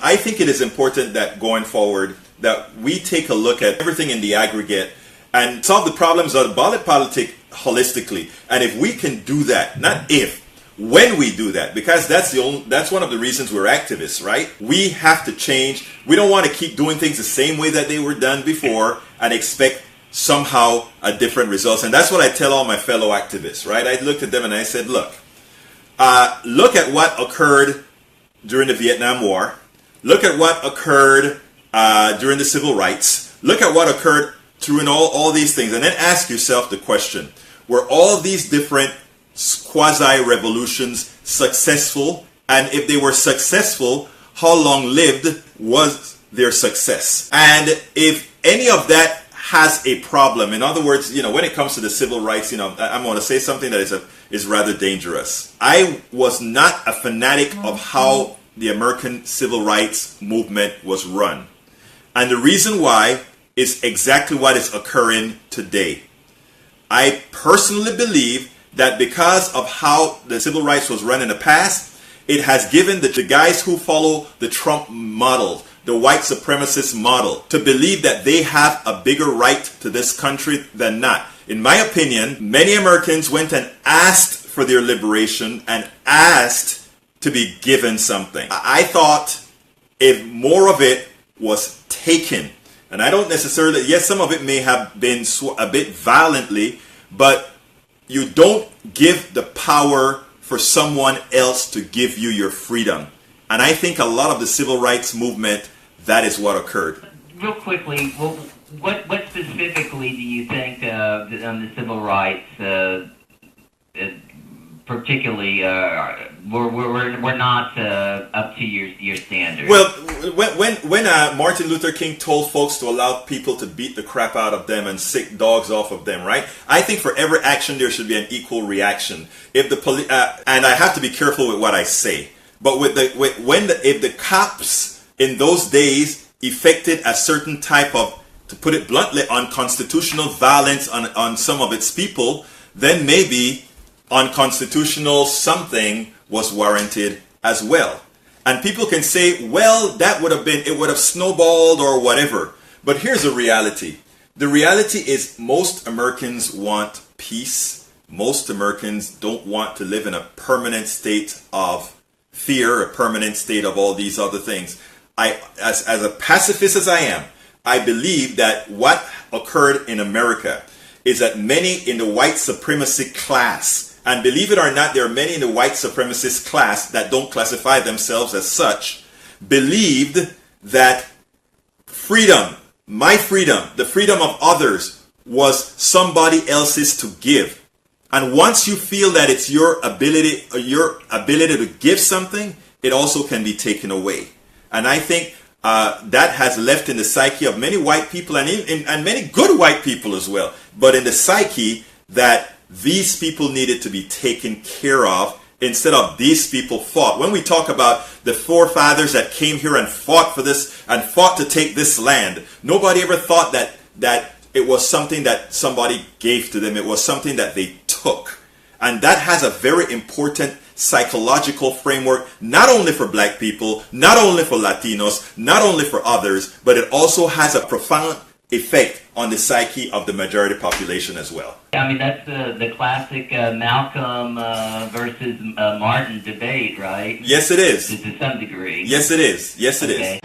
I think it is important that going forward that we take a look at everything in the aggregate and solve the problems of the ballot politic holistically. And if we can do that, not if, when we do that, because that's one of the reasons we're activists, right? We have to change. We don't want to keep doing things the same way that they were done before and expect somehow a different results. And that's what I tell all my fellow activists, right? I looked at them and I said, look at what occurred during the Vietnam War. Look at what occurred during the civil rights. Look at what occurred during all these things. And then ask yourself the question, were all these different quasi-revolutions successful? And if they were successful, how long-lived was their success? And if any of that has a problem, in other words, when it comes to the civil rights, I'm going to say something that is rather dangerous. I was not a fanatic of how the American civil rights movement was run. And the reason why is exactly what is occurring today. I personally believe that because of how the civil rights was run in the past, it has given the guys who follow the Trump model, the white supremacist model, to believe that they have a bigger right to this country than not. In my opinion, many Americans went and asked for their liberation and asked to be given something. I thought if more of it was taken, and I don't necessarily, yes, some of it may have been a bit violently, but you don't give the power for someone else to give you your freedom. And I think a lot of the civil rights movement, that is what occurred. Real quickly, what specifically do you think on the civil rights, particularly, we're not up to your standards? Well, when Martin Luther King told folks to allow people to beat the crap out of them and sick dogs off of them, right? I think for every action there should be an equal reaction. If the and I have to be careful with what I say, but if the cops in those days effected a certain type of, to put it bluntly, unconstitutional violence on some of its people, then maybe unconstitutional something was warranted as well. And people can say, well, it would have snowballed or whatever. But here's the reality. The reality is most Americans want peace. Most Americans don't want to live in a permanent state of fear, a permanent state of all these other things. As a pacifist as I am, I believe that what occurred in America is that many in the white supremacy class, and believe it or not, there are many in the white supremacist class that don't classify themselves as such, believed that freedom, my freedom, the freedom of others, was somebody else's to give. And once you feel that it's your ability to give something, it also can be taken away. And I think that has left in the psyche of many white people and many good white people as well, but in the psyche that these people needed to be taken care of instead of these people fought. When we talk about the forefathers that came here and fought for this and fought to take this land, nobody ever thought that it was something that somebody gave to them. It was something that they took. And that has a very important psychological framework, not only for black people, not only for Latinos, not only for others, but it also has a profound effect on the psyche of the majority population as well. I mean, that's the classic Malcolm versus Martin debate, right? Yes, it is. To some degree. Yes, it is. Yes, it is.